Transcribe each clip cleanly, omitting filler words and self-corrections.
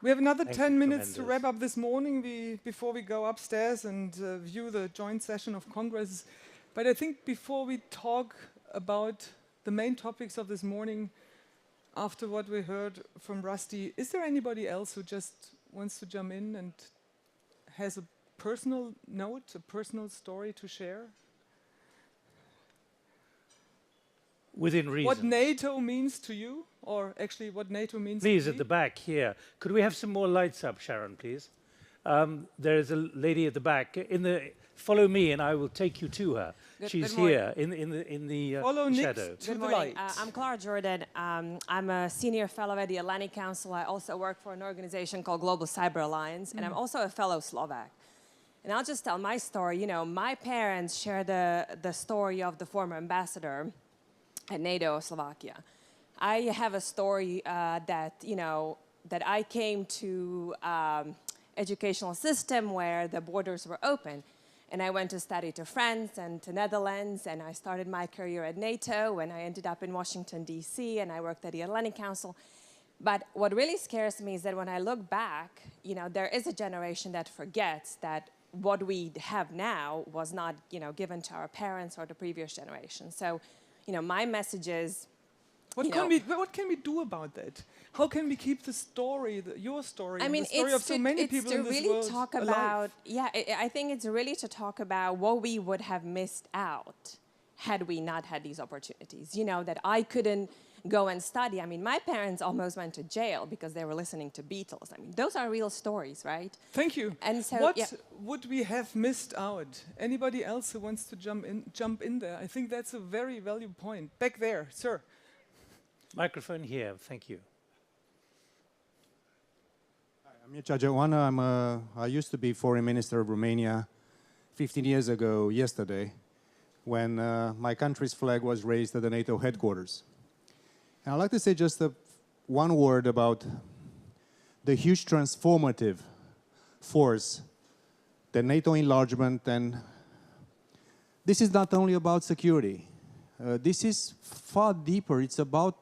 We have another Thank 10 you, minutes to tremendous. wrap up this morning before we go upstairs and view the joint session of Congress. But I think before we talk about the main topics of this morning, after what we heard from Rusty, is there anybody else who just wants to jump in and has a personal note, a personal story to share? Within reason. What NATO means to you, or actually what NATO means to Please, me? at the back here. Could we have some more lights up, Sharon, please? There is a lady at the back. Follow me, and I will take you to her. She's here in the Follow shadow. Nick to Good the morning. light. I'm Clara Jordan. I'm a senior fellow at the Atlantic Council. I also work for an organization called Global Cyber Alliance, and I'm also a fellow Slovak. And I'll just tell my story. You know, my parents share the story of the former ambassador at NATO, Slovakia. I have a story that I came to educational system where the borders were open. And I went to study to France and to Netherlands, and I started my career at NATO, and I ended up in Washington, D.C., and I worked at the Atlantic Council. But what really scares me is that when I look back, there is a generation that forgets that what we have now was not, given to our parents or the previous generation. So, my message is, what can we do about that? How can we keep the story, your story, I mean, the story of so many people in this world alive? I think it's really to talk about what we would have missed out had we not had these opportunities. That I couldn't go and study. I mean, my parents almost went to jail because they were listening to Beatles. I mean, those are real stories, right? Thank you. And so, what would we have missed out? Anybody else who wants to jump in there? I think that's a very valuable point. Back there, sir. Microphone here. Thank you. Hi, I'm Mircea Joană. I used to be foreign minister of Romania 15 years ago yesterday when my country's flag was raised at the NATO headquarters. And I'd like to say just one word about the huge transformative force that NATO enlargement, and this is not only about security. This is far deeper. It's about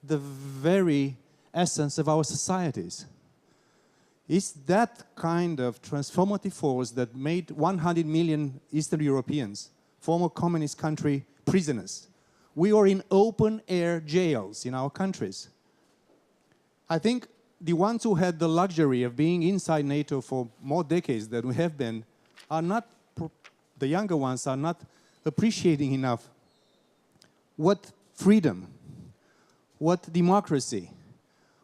the very essence of our societies. It's that kind of transformative force that made 100 million Eastern Europeans, former communist country, prisoners. We are in open-air jails in our countries. I think the ones who had the luxury of being inside NATO for more decades than we have been are not, the younger ones are not appreciating enough what freedom, what democracy,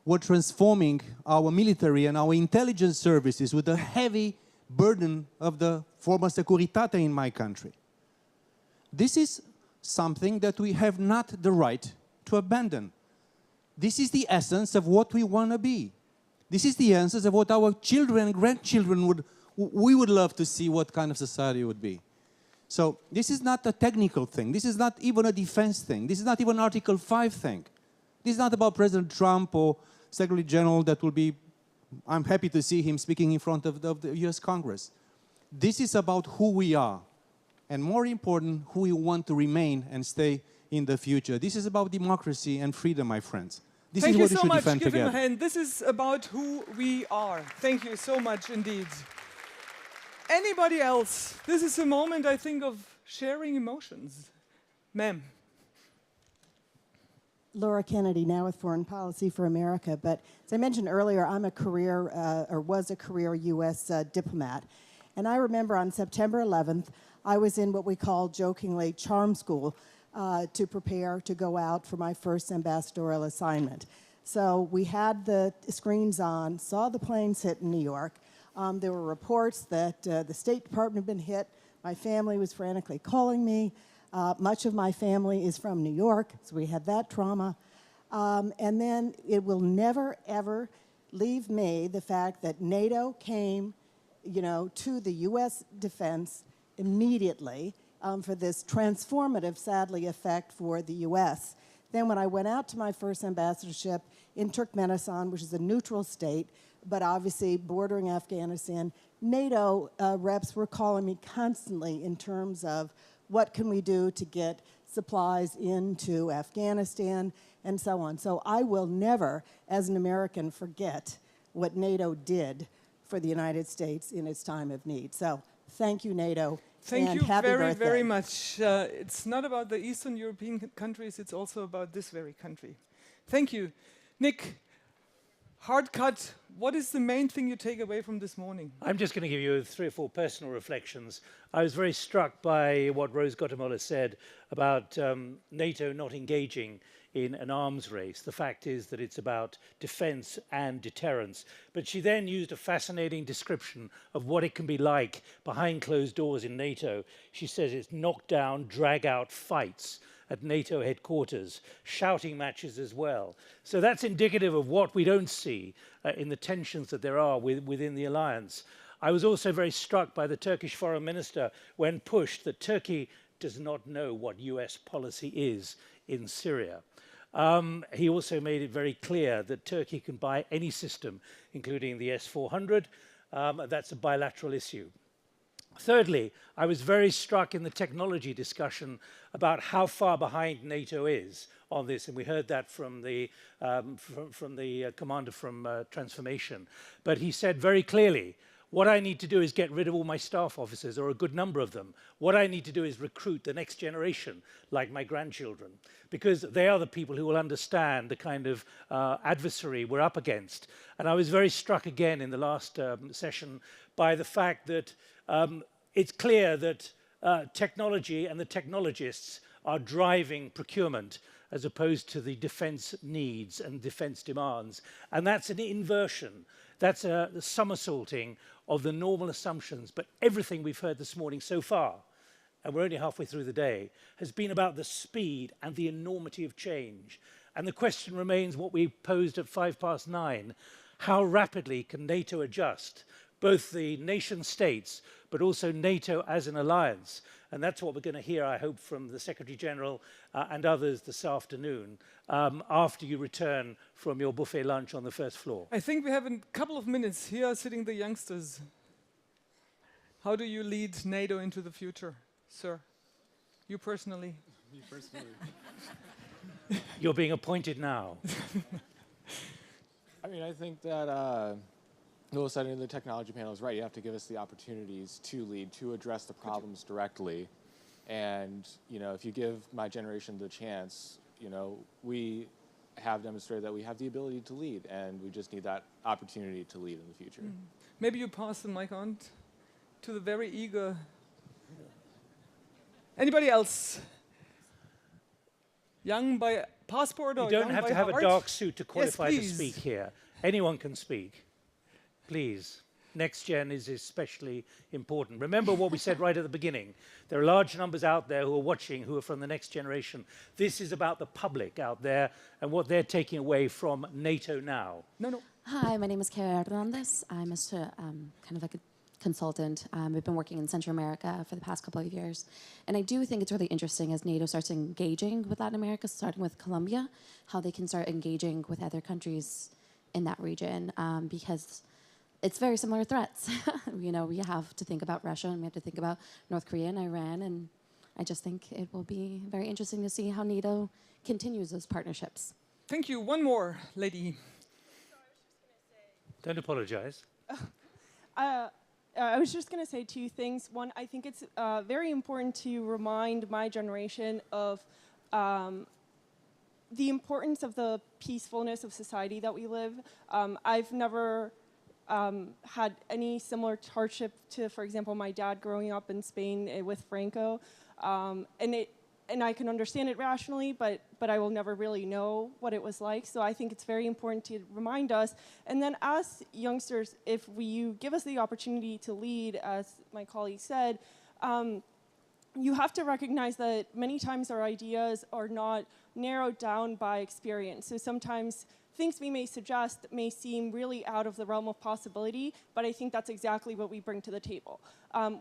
what transforming our military and our intelligence services with the heavy burden of the forma securitate in my country. This is something that we have not the right to abandon. This is the essence of what we want to be. This is the essence of what our children and grandchildren we would love to see what kind of society would be. So this is not a technical thing. This is not even a defense thing. This is not even an Article 5 thing. This is not about President Trump or Secretary General that will be, I'm happy to see him speaking in front of the US Congress. This is about who we are. And more important, who we want to remain and stay in the future. This is about democracy and freedom, my friends. This is what we should defend together. Give him a hand. This is about who we are. Thank you so much indeed. Anybody else? This is a moment, I think, of sharing emotions. Ma'am. Laura Kennedy, now with Foreign Policy for America. But as I mentioned earlier, I'm a career, or was a career U.S. Diplomat. And I remember on September 11th, I was in what we call jokingly charm school to prepare to go out for my first ambassadorial assignment. So we had the screens on, saw the planes hit in New York. There were reports that the State Department had been hit. My family was frantically calling me. Much of my family is from New York, so we had that trauma. And then it will never, ever leave me the fact that NATO came, to the U.S. defense immediately for this transformative, sadly, effect for the U.S. Then when I went out to my first ambassadorship in Turkmenistan, which is a neutral state, but obviously bordering Afghanistan, NATO reps were calling me constantly in terms of what can we do to get supplies into Afghanistan and so on. So I will never, as an American, forget what NATO did for the United States in its time of need. So thank you, NATO. Thank and you happy very, birthday. very much. It's not about the Eastern European countries, it's also about this very country. Thank you. Nick, hard cut, what is the main thing you take away from this morning? I'm just going to give you 3 or 4 personal reflections. I was very struck by what Rose Guatemala said about NATO not engaging in an arms race. The fact is that it's about defense and deterrence. But she then used a fascinating description of what it can be like behind closed doors in NATO. She says it's knockdown, drag-out fights at NATO headquarters, shouting matches as well. So that's indicative of what we don't see in the tensions that there are within the alliance. I was also very struck by the Turkish foreign minister when pushed that Turkey does not know what US policy is in Syria. He also made it very clear that Turkey can buy any system, including the S-400. That's a bilateral issue. Thirdly, I was very struck in the technology discussion about how far behind NATO is on this, and we heard that from the commander from Transformation. But he said very clearly, what I need to do is get rid of all my staff officers, or a good number of them. What I need to do is recruit the next generation, like my grandchildren, because they are the people who will understand the kind of adversary we're up against. And I was very struck again in the last session by the fact that it's clear that technology and the technologists are driving procurement as opposed to the defense needs and defense demands. And that's an inversion. That's a somersaulting of the normal assumptions. But everything we've heard this morning so far, and we're only halfway through the day, has been about the speed and the enormity of change. And the question remains what we posed at 9:05. How rapidly can NATO adjust, both the nation states, but also NATO as an alliance? And that's what we're going to hear, I hope, from the Secretary General and others this afternoon after you return from your buffet lunch on the first floor. I think we have a couple of minutes. Here are sitting the youngsters. How do you lead NATO into the future, sir? You personally? Me personally. You're being appointed now. I mean, I think that Lewis said in the technology panel is right. You have to give us the opportunities to lead, to address the problems directly. And, you know, if you give my generation the chance, you know, we have demonstrated that we have the ability to lead, and we just need that opportunity to lead in the future. Maybe you pass the mic on to the very eager. Anybody else? Young by passport or You don't young have by to have heart? a dark suit to qualify to please. speak here. Anyone can speak. Please. Next gen is especially important. Remember what we said right at the beginning. There are large numbers out there who are watching who are from the next generation. This is about the public out there and what they're taking away from NATO now. No. Hi, my name is Kara Hernandez. I'm kind of like a consultant. We've been working in Central America for the past couple of years. And I do think it's really interesting as NATO starts engaging with Latin America, starting with Colombia, how they can start engaging with other countries in that region because it's very similar threats. You know, we have to think about Russia and we have to think about North Korea and Iran. And I just think it will be very interesting to see how NATO continues those partnerships. Thank you. One more, lady. Don't apologize. I was just going to say 2 things. One, I think it's very important to remind my generation of the importance of the peacefulness of society that we live. I've never had any similar hardship to, for example, my dad growing up in Spain with Franco. And I can understand it rationally, but I will never really know what it was like. So I think it's very important to remind us. And then as youngsters, if you give us the opportunity to lead, as my colleague said, you have to recognize that many times our ideas are not narrowed down by experience. So sometimes things we may suggest may seem really out of the realm of possibility, but I think that's exactly what we bring to the table.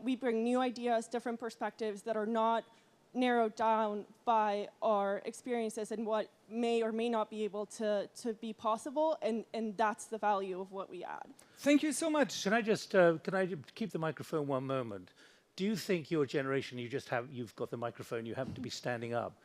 We bring new ideas, different perspectives that are not narrowed down by our experiences and what may or may not be able to be possible, and that's the value of what we add. Thank you so much. Can I keep the microphone one moment? Do you think your generation, you've got the microphone, you happen to be standing up,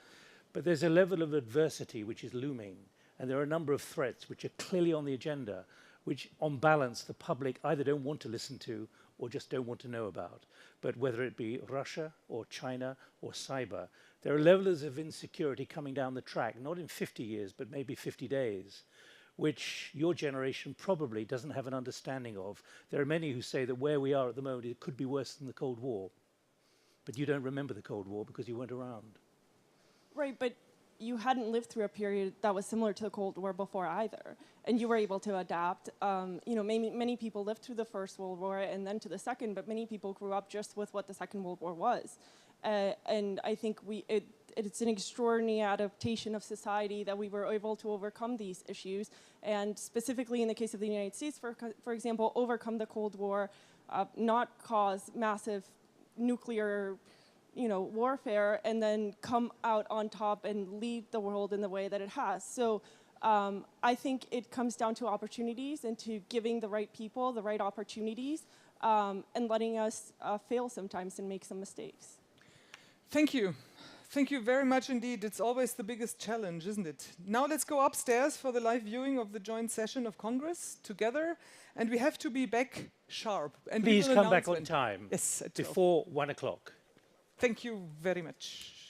but there's a level of adversity which is looming, and there are a number of threats which are clearly on the agenda. which on balance the public either don't want to listen to or just don't want to know about. But whether it be Russia or China or cyber, there are levels of insecurity coming down the track, not in 50 years, but maybe 50 days, which your generation probably doesn't have an understanding of. There are many who say that where we are at the moment, it could be worse than the Cold War. But you don't remember the Cold War because you weren't around. Right, but you hadn't lived through a period that was similar to the Cold War before either, and you were able to adapt. Many people lived through the First World War and then to the Second, but many people grew up just with what the Second World War was. And I think it's an extraordinary adaptation of society that we were able to overcome these issues, and specifically in the case of the United States, for example, overcome the Cold War, not cause massive nuclear warfare, and then come out on top and lead the world in the way that it has. So I think it comes down to opportunities and to giving the right people the right opportunities, and letting us fail sometimes and make some mistakes. Thank you. Thank you very much indeed. It's always the biggest challenge, isn't it? Now let's go upstairs for the live viewing of the joint session of Congress together, and we have to be back sharp. And Please come back on time. Yes, at 12. Before 1 o'clock. Thank you very much.